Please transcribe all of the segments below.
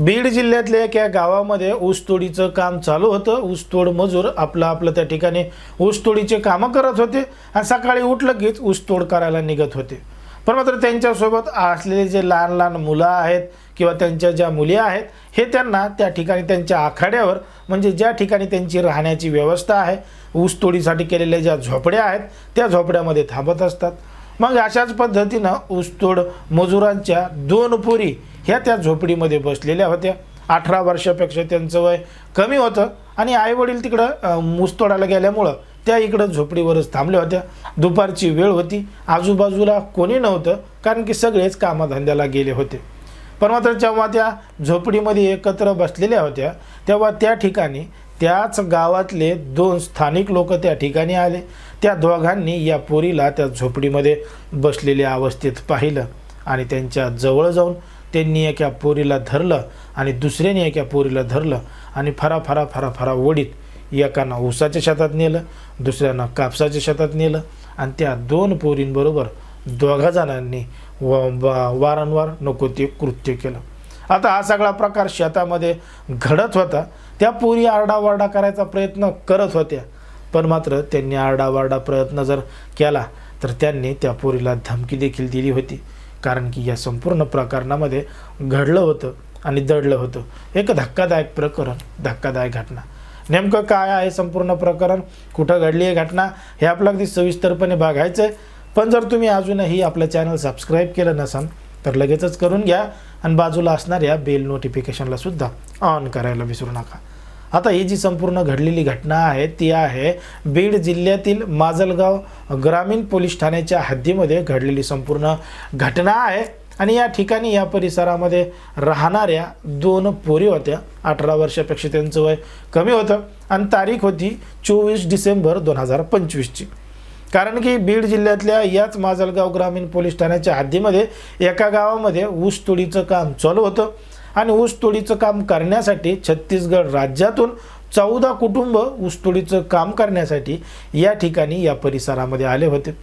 बीड जिल्ह्यातल्या एका गावामध्ये ऊसतोडीचं काम चालू होतं। ऊसतोड मजूर आपलं त्या ठिकाणी ऊसतोडीचे कामं करत होते आणि सकाळी उठलं कीच ऊसतोड करायला निघत होते। पण मात्र त्यांच्यासोबत असलेले जे लहान लहान मुलं आहेत किंवा त्यांच्या ज्या मुली आहेत हे त्यांना त्या ठिकाणी त्यांच्या आखाड्यावर म्हणजे ज्या ठिकाणी त्यांची राहण्याची व्यवस्था आहे ऊसतोडीसाठी केलेल्या ज्या झोपड्या आहेत त्या झोपड्यामध्ये थांबत असतात। मग अशाच पद्धतीनं ऊसतोड मजुरांच्या दोन पोरी ह्या त्या झोपडीमध्ये बसलेल्या होत्या। 18 वर्षापेक्षा त्यांचं वय कमी होतं आणि आईवडील तिकडं ऊस तोडायला गेल्यामुळं त्या इकडं झोपडीवरच थांबल्या होत्या। दुपारची वेळ होती, आजूबाजूला कोणी नव्हतं कारण की सगळेच कामधंद्याला गेले होते। पण मात्र जेव्हा त्या झोपडीमध्ये एकत्र बसलेल्या होत्या तेव्हा त्या ठिकाणी त्याच गावातले 2 स्थानिक लोक त्या ठिकाणी आले। त्या दोघांनी या पोरीला त्या झोपडीमध्ये बसलेल्या अवस्थेत पाहिलं आणि त्यांच्या जवळ जाऊन त्यांनी एका पोरीला धरलं आणि दुसऱ्याने एका पोरीला धरलं आणि फरा ओढीत एकानं ऊसाच्या शेतात नेलं, दुसऱ्यानं कापसाच्या शेतात नेलं आणि त्या 2 पोरींबरोबर दोघा जणांनी वारंवार नको ते कृत्य केलं। आता हा सगळा प्रकार शेतामध्ये घडत होता। त्या पोरी आरडाओरडा करायचा प्रयत्न करत होत्या, पण मात्र त्यांनी आरडाओरडा प्रयत्न जर केला तर त्यांनी त्या पोरीला धमकी देखील दिली होती, कारण की या संपूर्ण प्रकरणामध्ये घडलं होतं आणि दडलं होतं एक धक्कादायक प्रकरण, धक्कादायक घटना। नेमकं काय आहे संपूर्ण प्रकरण, कुठं घडली आहे घटना हे आपल्याला अगदी सविस्तरपणे बघायचं आहे। पण जर तुम्ही अजूनही आपलं चॅनल सबस्क्राईब केलं नसाल तर लगेचच करून घ्या आणि बाजूला असणाऱ्या बेल नोटिफिकेशनला सुद्धा ऑन करायला विसरू नका। आता ही जी संपूर्ण घडलेली घटना आहे ती आहे बीड जिल्ह्यातील माजलगाव ग्रामीण पोलीस ठाण्याच्या हद्दीमध्ये घडलेली संपूर्ण घटना आहे आणि या ठिकाणी या परिसरामध्ये राहणाऱ्या 2 पोरी होत्या। 18 वर्षापेक्षा त्यांचं वय कमी होतं आणि तारीख होती 24 डिसेंबर 2025 ची। कारण की बीड जिल्ह्यातल्या याच माजलगाव ग्रामीण पोलीस ठाण्याच्या हद्दीमध्ये एका गावामध्ये ऊसतोडीचं काम चालू होतं आणि ऊसतोडीचं काम करण्यासाठी छत्तीसगड राज्यातून 14 कुटुंब ऊसतोडीचं काम करण्यासाठी या ठिकाणी या परिसरामध्ये आले होते।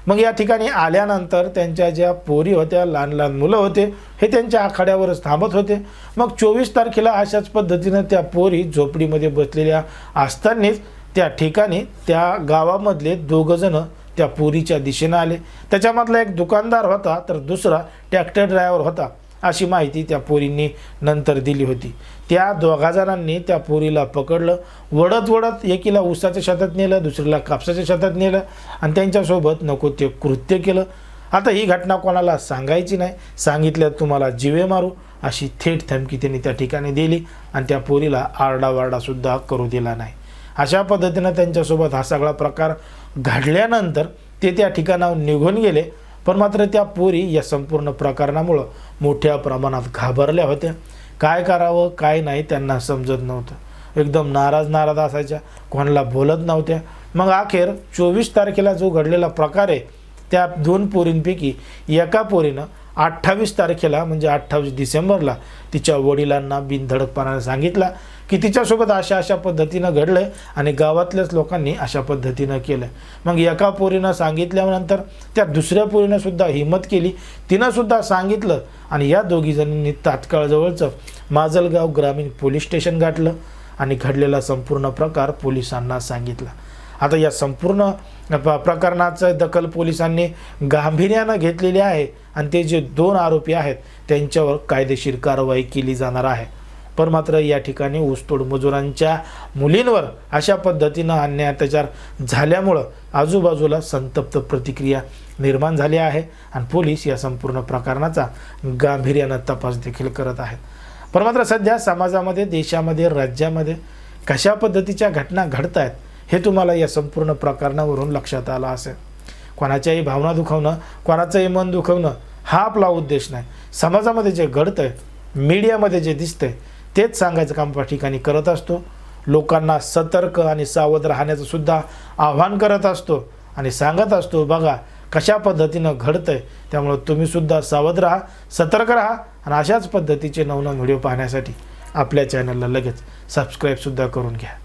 मग या ठिकाणी आल्यानंतर त्यांच्या ज्या पोरी होत्या, लहान लहान मुलं होते हे त्यांच्या आखाड्यावरच थांबत होते। मग 24 तारखेला अशाच पद्धतीनं त्या पोरी झोपडीमध्ये बसलेल्या असतानाच त्या ठिकाणी त्या गावामधले 2 जण त्या पोरीच्या दिशेने आले। त्याच्यामधला एक दुकानदार होता तर दुसरा ट्रॅक्टर ड्रायव्हर होता, अशी माहिती त्या पोरींनी नंतर दिली होती। त्या 2 जणांनी त्या पोरीला पकडलं, वडत एकीला ऊसाच्या शेतात नेलं, दुसरीला कापसाच्या शेतात नेलं आणि त्यांच्यासोबत नको ते कृत्य केलं। आता ही घटना कोणाला सांगायची नाही, सांगितल्यात तुम्हाला जीवे मारू अशी थेट धमकी त्यांनी त्या ठिकाणी दिली आणि त्या पोरीला आरडाओरडा सुद्धा करू दिला नाही। अशा पद्धतीनं त्यांच्यासोबत हा सगळा प्रकार घडल्यानंतर ते त्या ठिकाणाहून निघून गेले। पण मात्र त्या पोरी या संपूर्ण प्रकरणामुळं मोठ्या प्रमाणात घाबरल्या होत्या। काय करावं काय नाही त्यांना समजत नव्हतं, एकदम नाराज असायच्या, कोणाला बोलत नव्हत्या। मग अखेर 24 तारखेला जो घडलेला प्रकार आहे त्या 2 पोरींपैकी एका पोरीनं 28 तारखेला म्हणजे 28 डिसेंबरला तिच्या वडिलांना बिनधडकपणाने सांगितलं की तिच्यासोबत अशा पद्धतीनं घडलंय आणि गावातल्याच लोकांनी अशा पद्धतीनं केलं। मग एका पोरीनं सांगितल्यानंतर त्या दुसऱ्या पोरीनं सुद्धा हिम्मत केली, तिनं सुद्धा सांगितलं आणि या 2 जणांनी तात्काळ जवळचं माजलगाव ग्रामीण पोलीस स्टेशन गाठलं आणि घडलेला संपूर्ण प्रकार पोलिसांना सांगितला। आता या संपूर्ण प्रकरणाचं दखल पोलिसांनी गांभीर्यानं घेतलेली आहे आणि ते जे 2 आरोपी आहेत त्यांच्यावर कायदेशीर कारवाई केली जाणार आहे। पण मात्र या ठिकाणी ऊसतोड मजुरांच्या मुलींवर अशा पद्धतीनं अन्याय अत्याचार झाल्यामुळं आजूबाजूला संतप्त प्रतिक्रिया निर्माण झाली आहे आणि पोलीस या संपूर्ण प्रकरणाचा गांभीर्यानं तपास देखील करत आहेत। पण मात्र सध्या समाजामध्ये, देशामध्ये, राज्यामध्ये कशा पद्धतीच्या घटना घडत आहेत हे तुम्हाला या संपूर्ण प्रकरणावरून लक्षात आलं असेल। कोणाच्याही भावना दुखवणं, कोणाचंही मन दुखवणं हा आपला उद्देश नाही। समाजामध्ये जे घडतंय, मीडियामध्ये जे दिसतंय तेच सांगायचं काम त्या ठिकाणी करत असतो। लोकांना सतर्क आणि सावध राहण्याचं सुद्धा आव्हान करत असतो आणि सांगत असतो बघा कशा पद्धतीनं घडतंय, त्यामुळे तुम्ही सुद्धा सावध राहा, सतर्क राहा आणि अशाच पद्धतीचे नवनवीन व्हिडिओ पाहण्यासाठी आपल्या चॅनलला लगेच सबस्क्राईब सुद्धा करून घ्या।